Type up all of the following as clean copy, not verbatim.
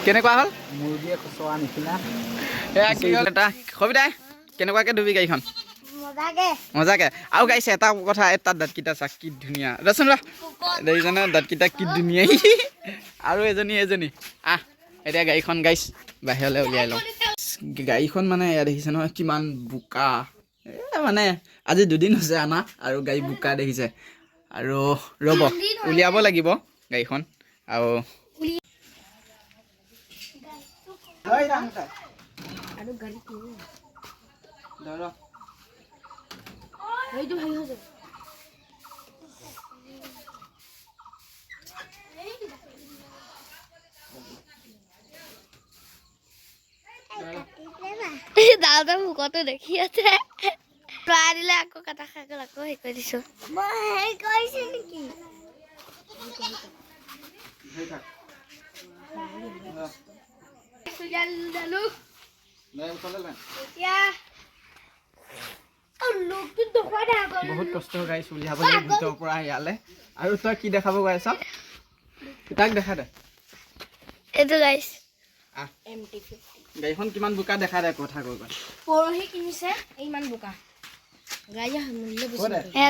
কেনেকুৱা হ'ল মুৰ্গীয়ে খচোৱা নিচিনা এয়া কি হ'ল এটা সবিতাই কেনেকুৱাকৈ ধুবি গাড়ীখন মজাকে আৰু গাইছে এটা কথা তাত দাঁতকেইটা চাক কি ধুনীয়া ৰচোন দেখিছানে দাঁতকেইটা কি ধুনীয়া আৰু এজনী আহ এতিয়া গাড়ীখন গাইছ বাহিৰলৈ উলিয়াই লওঁ গাড়ীখন মানে এয়া দেখিছে নহয় কিমান বোকা মানে আজি দুদিন হৈছে আনা আৰু গাড়ী বোকা দেখিছে আৰু ৰ'ব উলিয়াব লাগিব গাড়ীখন আৰু দাদা মুখতো দেখি আছে প্ৰায় দিলে আকৌ কাটা খাই গ'ল আকৌ হেৰি কৰি দিছোঁ মই হেৰি কৰিছোঁ নেকি বহুত কষ্ট গাইছ উলিয়াবলৈ ভিতৰৰ পৰা ইয়ালৈ আৰু তই কি দেখাব গৈ আছ তাক দেখা দে এইটো গাইছ গাড়ীখন কিমান বোকা দেখা দে কথা কৈ পৰহি কিনিছে ইমান বোকা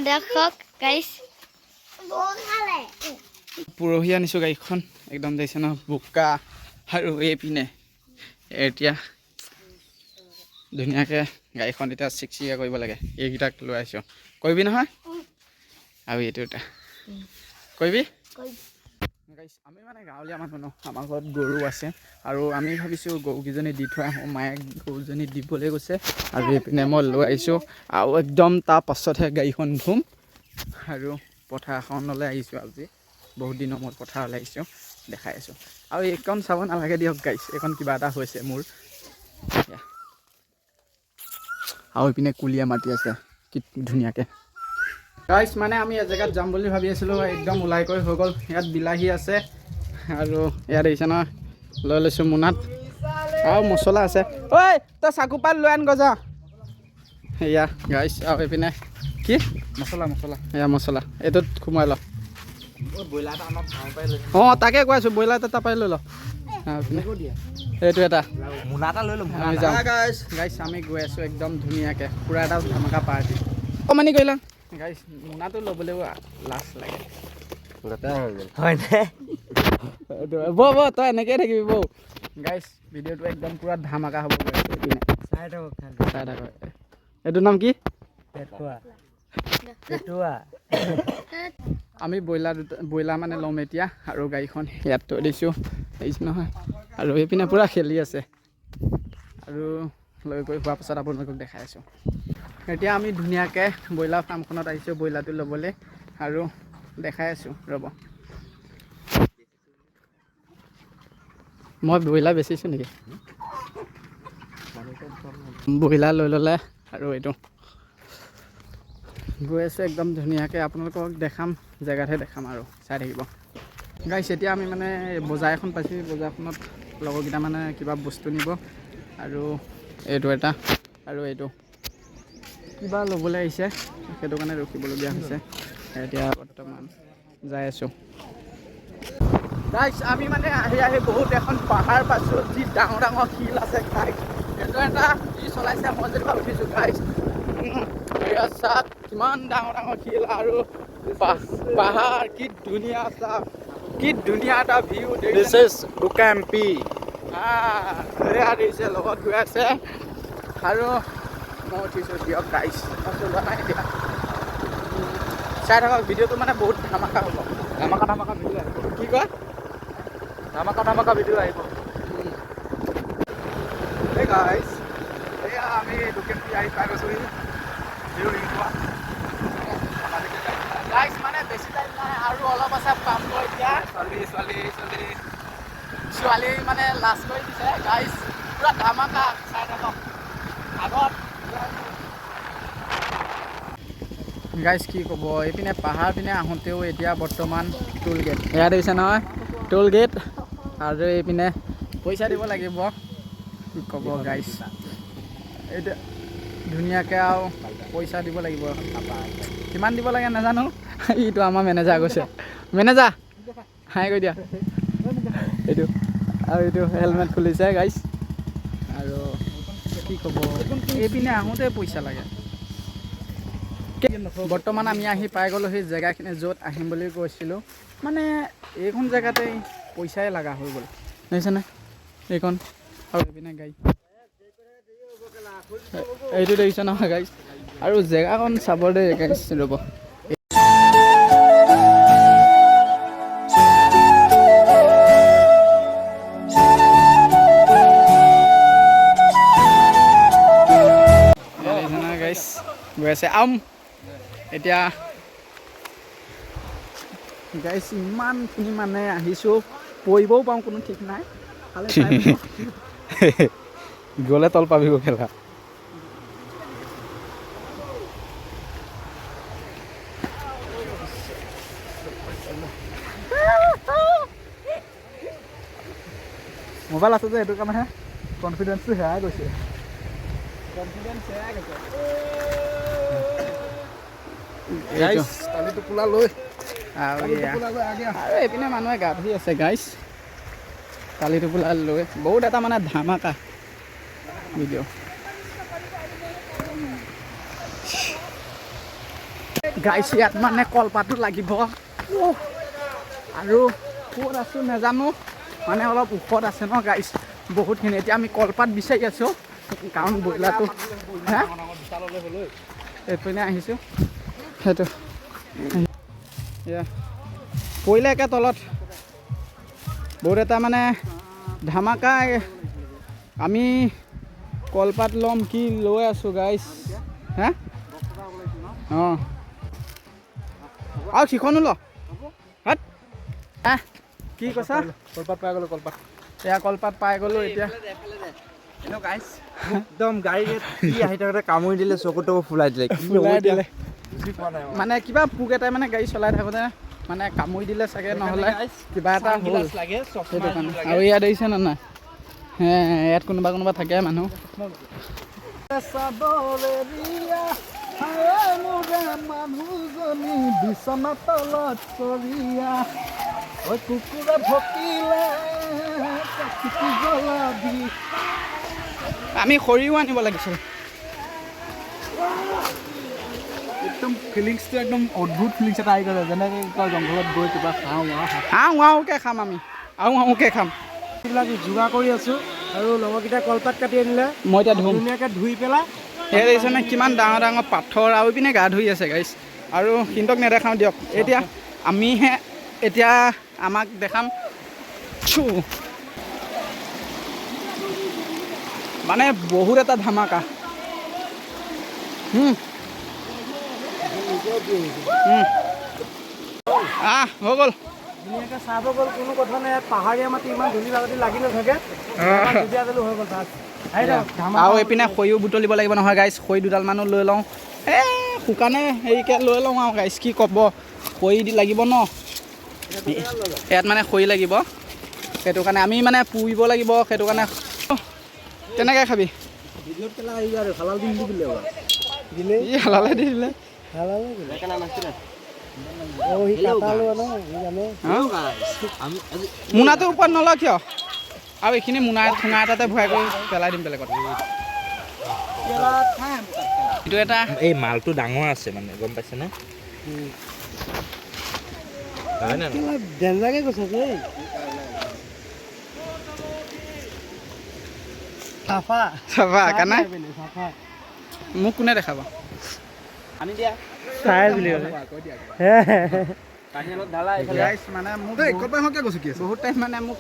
দেখক গাইছ পৰহি আনিছোঁ গাড়ীখন একদম দেখিছে ন বোকা আৰু এইপিনে এতিয়া ধুনীয়াকৈ গাড়ীখন এতিয়া চিকচিকীয়া কৰিব লাগে এইকেইটাক লৈ আহিছোঁ কৰিবি নহয় আৰু এইটো এটা কৰিবি আমি মানে গাঁৱলীয়া মানুহ ন আমাৰ ঘৰত গৰু আছে আৰু আমি ভাবিছোঁ গৰুকেইজনী দি থৈ আহোঁ মায়ে গৰুজনী দিবলৈ গৈছে আৰু এইপিনে মই লৈ আহিছোঁ আৰু একদম তাৰ পাছতহে গাড়ীখন ধুম আৰু পথাৰখনলৈ আহিছোঁ আজি বহুত দিনৰ মূৰত পথাৰলৈ আহিছোঁ দেখাই আছোঁ আৰু এইখন চাব নালাগে দিয়ক গাইছ এইখন কিবা এটা হৈছে মোৰ আৰু এইপিনে কুলীয়া মাটি আছে কি ধুনীয়াকৈ গাইছ মানে আমি এজেগাত যাম বুলি ভাবি আছিলোঁ একদম ওলাই কৰি হৈ গ'ল ইয়াত বিলাহী আছে আৰু ইয়াত দেখিছে নহয় লৈ লৈছোঁ মোনাত আৰু মছলা আছে ঐ তই চাকুপাত লৈ আন গজা এয়া গাইছ আৰু এইপিনে কি মছলা এয়া মছলা এইটোত সোমাই ল অঁ তাকে কৈ আছোঁ ব্ৰইলাৰ এটা তাৰপৰাই লৈ ল এইটো এটা মোনা এটা লৈ ল'ম আমি যাওঁ গাইছ আমি গৈ আছোঁ একদম ধুনীয়াকৈ পূৰা এটা ধামাকা পাৰ্টি অকণমানি কৰিলা গাইছ মোনাটো ল'বলৈও লাজ লাগে হয়নে বৌ তই এনেকৈয়ে থাকিবি বৌ গাইছ ভিডিঅ'টো একদম পূৰা ধামাকা হ'ব গৈ আছে এইপিনে চাই থাকক এইটোৰ নাম কি আমি ব্ৰইলাৰ মানে ল'ম এতিয়া আৰু গাড়ীখন ইয়াত থৈ দিছোঁ দেখিছোঁ নহয় আৰু এইপিনে পূৰা খেলি আছে আৰু লৈ গৈ হোৱাৰ পাছত আপোনালোকক দেখাই আছোঁ এতিয়া আমি ধুনীয়াকৈ ব্ৰইলাৰ ফাৰ্মখনত আহিছোঁ ব্ৰইলাৰটো ল'বলৈ আৰু দেখাই আছোঁ ৰ'ব মই ব্ৰইলাৰ বেচিছোঁ নেকি ব্ৰইলাৰ লৈ ল'লে আৰু এইটো গৈ আছোঁ একদম ধুনীয়াকৈ আপোনালোকক দেখাম জেগাতহে দেখাম আৰু চাই থাকিব গাইছ এতিয়া আমি মানে বজাৰ এখন পাইছোঁ বজাৰখনত লগৰকেইটা মানে কিবা বস্তু নিব আৰু এইটো এটা আৰু এইটো কিবা ল'বলৈ আহিছে সেইটো কাৰণে ৰখিবলগীয়া হৈছে এতিয়া বৰ্তমান যাই আছোঁ গাইছ আমি মানে আহি বহুত এখন পাহাৰ পাইছোঁ যি ডাঙৰ ডাঙৰ শিল আছে গাইছ এইটো এটা কি চলাইছে মই যেনিবা উঠিছোঁ গাইছ চাওক কিমান ডাঙৰ ডাঙৰ শিল আৰু পাহাৰ কি ধুনীয়া চাওক কি ধুনীয়া এটা ভিউ দিছে লগত গৈ আছে আৰু মই উঠিছোঁ দিয়ক গাইছ চলোৱা নাই এতিয়া চাই থাকক ভিডিঅ'টো মানে বহুত ধামাকা হ'ব ধামাকা ভিডিঅ' আহিব কি কয় ধামাকা ভিডিঅ' আহিব এই গাইছ এয়া আমি লোকেলটি আহি পাই গৈছোঁ গাইছ মানে বেছি টাইম নাই আৰু অলপ আছে পামগৈ এতিয়া ছোৱালী মানে লাজ কৰি দিছে গাইছ পূৰা ধামাকা চাই থাকক আগত গাইছ কি ক'ব এইপিনে পাহাৰ পিনে আহোঁতেও এতিয়া বৰ্তমান টোল গেট এয়া দেখিছে নহয় টোল গেট আৰু এইপিনে পইচা দিব লাগিব কি ক'ব গাইছ এতিয়া ধুনীয়াকৈ আৰু পইচা দিব লাগিব কিমান দিব লাগে নাজানো এইটো আমাৰ মেনেজাৰ গৈছে মেনেজাৰ হাই কৰি দিয়া এইটো আৰু এইটো হেলমেট খুলিছে গাইছ আৰু কি ক'ব এইপিনে আহোঁতে পইচা লাগে বৰ্তমান আমি আহি পাই গ'লোঁ সেই জেগাখিনি য'ত আহিম বুলি কৈছিলোঁ মানে এইখন জেগাতে পইচাই লগা হৈ গ'ল দেখিছেনে এইখন আৰু এইপিনে গাড়ী এইটো দেখিছে নহয় গাইছ আৰু জেগাখন চাব দেই গাইছ ৰ'ব গাইছ গৈ আছে এতিয়া গাইছ ইমানখিনি মানে আহিছোঁ পৰিবও পাওঁ কোনো ঠিক নাই গ'লে তল পাবি খেলা মোবাইল আছে যে সেইটো কাৰণেহে কনফিডেন্সটো হেৰাই গৈছে কনফিডেন্স হেৰাই গৈছে তালিটো পোলা লৈ আৰু এইপিনে মানুহে গা ধুই আছে গাইছ কালি টোপোলা লৈ বহুত এটা মানে ধামাকা ভিডিঅ' গাইছ ইয়াত মানে কলপাতো লাগিব আৰু ক'ত আছোঁ নাজানো মানে অলপ ওখত আছে ন গাইছ বহুতখিনি এতিয়া আমি কলপাত বিচাৰি আছোঁ কাৰণ ব্ৰইলাৰটো হা এইপিনে আহিছোঁ সেইটো পৰিলে একে তলত বহুত এটা মানে ধামাকা আমি কলপাত ল'ম কি লৈ আছোঁ গাইছ হা অঁ আৰু সিখনো ল কি কৈছা কলপাত পাই গ'লোঁ কলপাত এয়া কলপাত পাই গ'লোঁ এতিয়া একদম গাড়ীত কি আহি থাকোঁতে কামুৰি দিলে চকুটো ফুলাই দিলে মানে কিবা পোক এটাই মানে গাড়ী চলাই থাকোঁতে মানে কামুৰি দিলে চাগে নহ'লে কিবা এটা হ'ল সেইটো কাৰণে আৰু ইয়াত দেখিছে নে নাই ইয়াত কোনোবা কোনোবা থাকে মানুহ মানুহজনী বিচনা তলত চৰিয়া কুকুৰা ভকিলে আমি খৰিও আনিব লাগিছিল একদম ফিলিংছটো একদম অদ্ভুত ফিলিংছ এটা আহি গ'লে যেনেকৈ জংঘলত গৈ কিবা আওঁকে খাম আমি আওঁকে খাম এইবিলাক যোগাৰ কৰি আছোঁ আৰু লগৰকেইটা কলপাত কাটি আনিলে মই এতিয়া ধুনীয়াকৈ ধুই পেলাই সেই দেখিছেনে কিমান ডাঙৰ ডাঙৰ পাথৰ আৰু পিনে গা ধুই আছে গাইছ আৰু সিহঁতক নেদেখাওঁ দিয়ক এতিয়া আমিহে এতিয়া আমাক দেখাম মানে বহুত এটা ধামাকা হৈ গ'ল ধুনীয়াকৈ চাহ হৈ গ'ল কোনো কথা নাই পাহাৰীয়া মাটি ইমান ধূলি বাগতি লাগি নাথাকে হৈ গ'ল তাত আৰু এইপিনে খৰিও বুটলিব লাগিব নহয় গাইছ খৰি দুডালমানো লৈ লওঁ শুকানে হেৰিকৈ লৈ লওঁ আৰু গাইছ কি ক'ব খৰি লাগিব ন ইয়াত মানে খৰি লাগিব সেইটো কাৰণে আমি মানে পুৰিব লাগিব সেইটো কাৰণে কেনেকৈ খাবি হালালে দি দিলে মোনাটো ওপৰত নলওঁ কিয় আৰু এইখিনি মোনা ঠোঙা এটাতে ভৰাই কৰি পেলাই দিম বেলেগত এইটো এটা এই মালটো ডাঙৰ আছে মানে গম পাইছেনে ডেঞ্জাৰকে কৈছে চাফা চাফা কানা মোক কোনে দেখাব আনি দিয়া চাই বুলি মানে মোক বহুত টাইম মানে মোক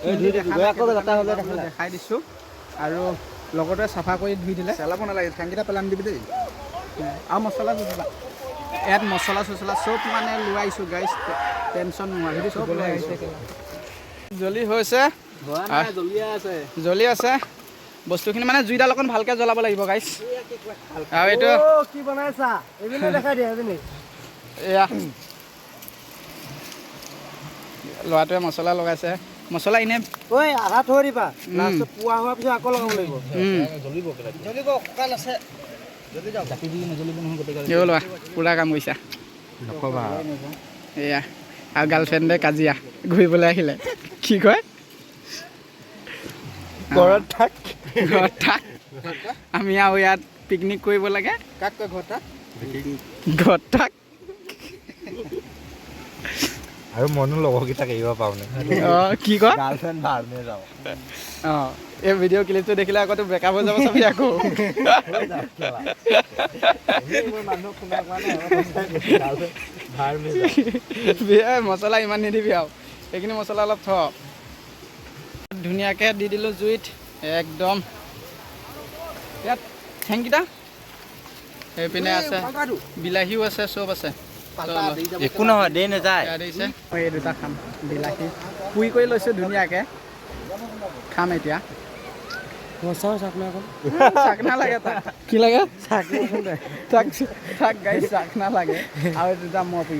দেখাই দিছোঁ আৰু লগতে চাফা কৰি ধুই দিলে চেলাব নালাগে ঠেংকেইটা পেলাই দিবি দেই আৰু মছলা চছলা ইয়াত মছলা চছলা চব মানে লোৱাইছোঁ গাইছ টেনশ্যন নোহোৱা চব লৈ আহিছোঁ জ্বলি হৈছে জ্বলি আছে বস্তুখিনি মানে জুইডাল অকণ ভালকৈ জ্বলাব লাগিব গাইছ আৰু এইটো কি বনাইছা এইবিলাক দেখাই দিয়া এয়া ল'ৰাটোৱে মছলা লগাইছে মছলা এনেই ঐ আধা থৈ দিবা লাষ্টত পোৱা হোৱাৰ পিছত আকৌ লগাব লাগিব জ্বলিব শুকান আছে লোৱা পূৰা কাম কৰিছা নক'বা এয়া আৰু গাৰ্লফ্ৰেণ্ডে কাজিয়া ঘূৰিবলৈ আহিলে কি কয় ঘৰত থাক ঘৰত থাক আমি আৰু ইয়াত পিকনিক কৰিব লাগে কাক কয় ঘৰত থাক ঘৰত থাক আৰু মনো লগৰকেইটাক এৰিব পাৰোঁ নে অঁ কি কয় গাৰ্লফ্ৰেণ্ড ভাড়নে যাওঁ অঁ এই ভিডিঅ' ক্লিপটো দেখিলে আকৌ বেকআপ হৈ যাব চাবি আকৌ মানুহক শুনা কোৱা নাই ভাড়নে যাওঁ মছলা ইমান নিদিবি আৰু সেইখিনি মছলা অলপ থ ধুনীয়াকৈ দি দিলোঁ জুইত একদম ইয়াত ঠেংকেইটা সেইপিনে আছে বিলাহীও আছে চব আছে একো নহয় দেৰি নাযায় ইয়াত দিছে মই এই দুটা খাম বিলাহী পুৰি কৰি লৈছোঁ ধুনীয়াকৈ খাম এতিয়া চাকনা লাগে তাক কি লাগে তাক গাই চাকনা লাগে আৰু দুটা মই পুৰি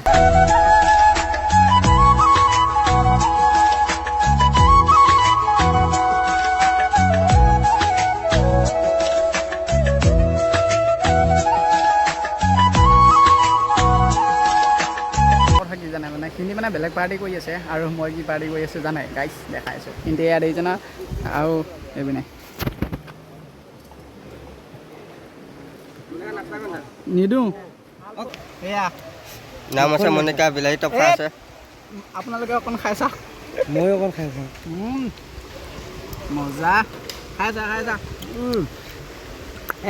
কি জানে মানে সিহঁতি মানে বেলেগ পাৰ্টি কৰি আছে আৰু মই কি পাৰ্টি কৰি আছোঁ জানে গাইছ দেখাই আছোঁ কিন্তু ইয়াত এইজনা আৰু এইপিনে নিদিওঁ এয়া নাম আছে মনিকা বিলাহী টপকা আছে আপোনালোকে অকণ খাইছা মই অকণ খাই পাওঁ মজা খাইছা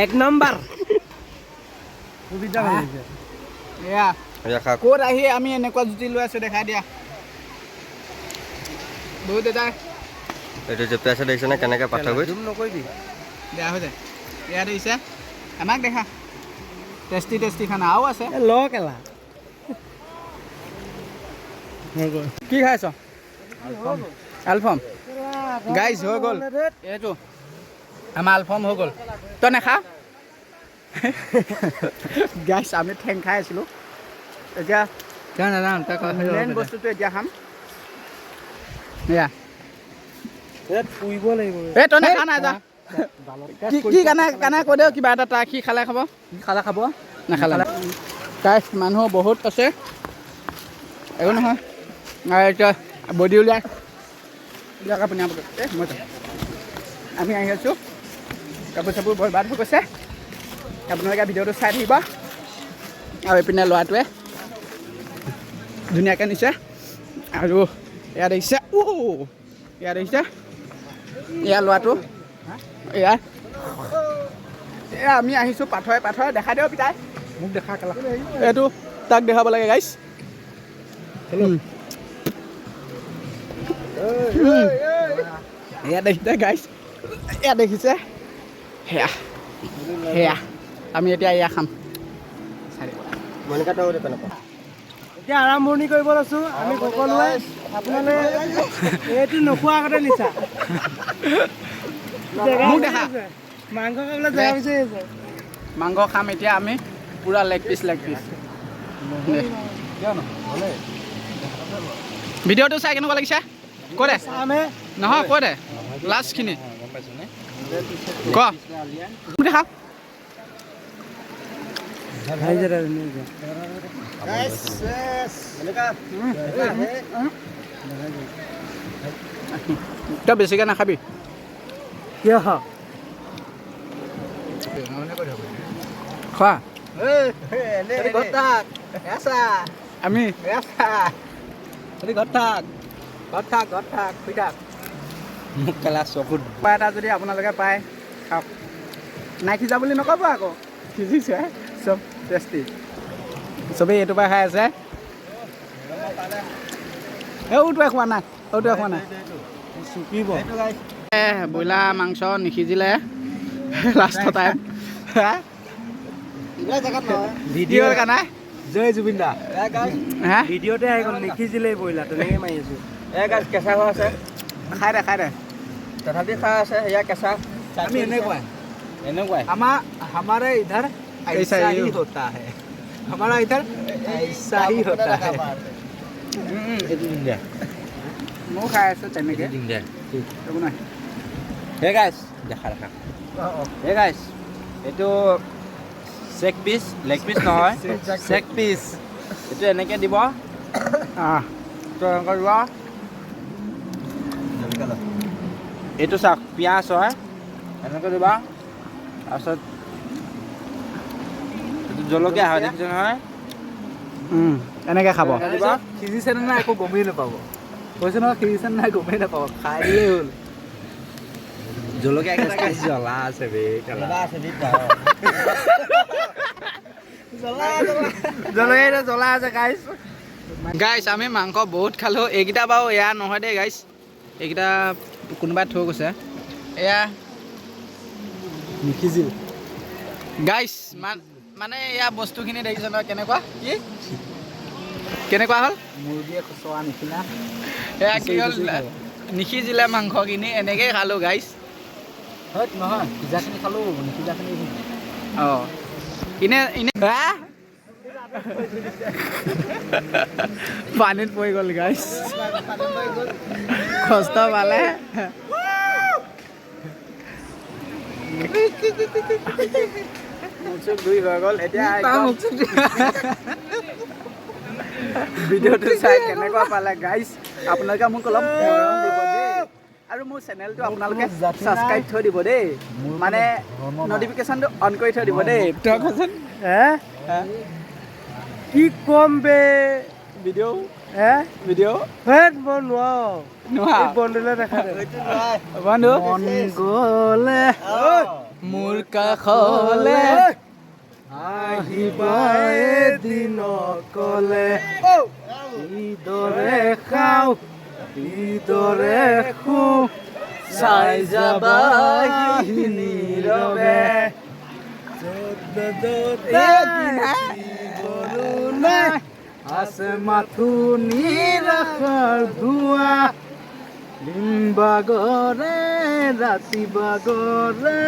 এক নম্বৰ সুবিধা হৈছে এয়া ৰেখা ক'ত আহি আমি এনেকুৱা জুতি লৈ আছোঁ দেখাই দিয়া বহুত দেউতাই এইটো জেপিয়াই আছে দেখিছেনে কেনেকৈ পাথৰ গৈ নকৰিবি বেয়া হৈ যায় এয়া দেখিছে আমাক দেখা টেষ্টি খানা আৰু আছে ল কেলা কি খাইছ আলফম গাইজ হৈ গ'ল এইটো আমাৰ আলফম হৈ গ'ল তই নাখা গাইজ আমি ঠেং খাই আছিলোঁ এতিয়া মেইন বস্তুটো এতিয়া খাম এয়া পুৰিব লাগিব এই তই নাখা নাই যা কি কাণে কৈ দিয়ক কিবা এটা তাক সি খালে খাব খাব নাখালে গাইজ মানুহ বহুত আছে একো নহয় এতিয়া বডি উলিয়াই আপুনি মই আমি আহি আছোঁ কাপোৰ চাপোৰ বৰবাদ হৈ গৈছে আপোনালোকে ভিডিঅ'টো চাই থাকিব আৰু এইপিনে ল'ৰাটোৱে ধুনীয়াকৈ নিছে আৰু ইয়াত দেখিছে ইয়াত দেখিছে এয়া ল'ৰাটো এয়া আমি আহিছোঁ পাথৰে দেখাই দিয়ক পিতাই মোক দেখা কেলা এইটো তাক দেখাব লাগে গাইছ এয়া দেখিছে গাইছ এয়া দেখিছে সেয়া আমি এতিয়া এয়া খাম মনিকা তই কেনেকুৱা এতিয়া আৰম্ভণি কৰিব লৈছোঁ আমি সকলোৱে আপোনালোকে এইটো নোখোৱা আগতে নিচা মোক দেখা মাংস খাবলৈ জেগা বিচাৰি আছে মাংস খাম এতিয়া আমি পূৰা লেগ পিচ ভিডিঅ'টো চাই কেনেকুৱা লাগিছে কৈ দে চামে নহয় কৈ দে লাষ্টখিনি ক দেখা তই বেছিকৈ নাখাবি কিয় খোৱা আমি ঘৰত থাক মোক কেলা চকুত কিবা এটা যদি আপোনালোকে পায় খাওক নাই সিজা বুলি নক'ব আকৌ সিজিছে চব টেষ্টি চবেই এইটো পৰা খাই আছে এইটোৱে খোৱা নাই চুপিব ব্ৰইলাৰ মাংস নিসিজিলে লাষ্টৰ টাইম ভিডিঅ'ৰ কাৰণে জয় জুবিন দা হা ভিডিঅ'তে আহি গ'ল নিখিজিলেই ব্ৰইলাৰ তেনেকৈ মাৰি আছোঁ কেঁচা হৈ আছে খাই দে তথাপি খাই আছে এয়া কেঁচা আমি এনেকুৱাই हमारे इधर ऐसा ही होता है हमारा इधर ऐसा ही होता है এইটো দিম দে ময়ো খাই আছোঁ তেনেকৈ দিম দে একো নাই হে গাইছ দেখা হে গাইছ এইটো চেক পিচ লেগ পিচ নহয় চেক পিচ এইটো এনেকৈ দিব তো এনেকৈ দিব এইটো চাওক পিঁয়াজ হয় এনেকৈ দিবা তাৰপিছত এইটো জলকীয়া হয় দেখিছে নহয় এনেকৈ খাব দিবা সিজিছে নে নাই একো গমেই নাপাব কৈছে নহয় সিজিছে নে নাই গমেই নাপাব খাই দিলেই হ'ল জলকীয়া কেঁচা জ্বলা আছে বে জ্বলা আছে জলকীয়া জ্বলা আছে গাইছ গাইছ আমি মাংস বহুত খালোঁ এইকেইটা বাৰু এয়া নহয় দেই গাইছ এইকেইটা কোনোবাই থৈ গৈছে এয়া নিসিজিল গাইছ মানে এয়া বস্তুখিনি দেখিছে নহয় কেনেকুৱা কি কেনেকুৱা হ'ল মুৰ্গীয়ে খুচৰা নিচিনা এয়া কি হ'ল নিসিজিলে মাংসখিনি এনেকৈ খালোঁ গাইছ হয় নহয় সিজাখিনি খালোঁ নিসিজাখিনি অঁ এনে পানীত পৰি গ'ল গাইছ কষ্ট পালে মুখ ধুই হৈ গ'ল এতিয়া ভিডিঅ'টো চাই কেনেকুৱা পালে গাইছ আপোনালোকে মোক অলপ মৰম দিব দেই আৰু মোৰ চেনেলটো আপোনালোকে ছাবস্ক্ৰাইব থৈ দিব দেই মানে নটিফিকেশ্যনটো অন কৰি থৈ দিব দেই তই কচোন কি কম বে ভিডিঅ' ভিডিঅ' মই নোৱাৰো বন্ধুলে দেখা বন্ধু মন গ'লে মোৰ কাষলে আহিবা এদিন অকলে কিদৰে খাওঁ কিদৰে শুওঁ চাই যাবা নীৰৱে আছে মাথো নিৰাশাৰ ধোঁৱা দিন বাগৰে ৰাতি বাগৰে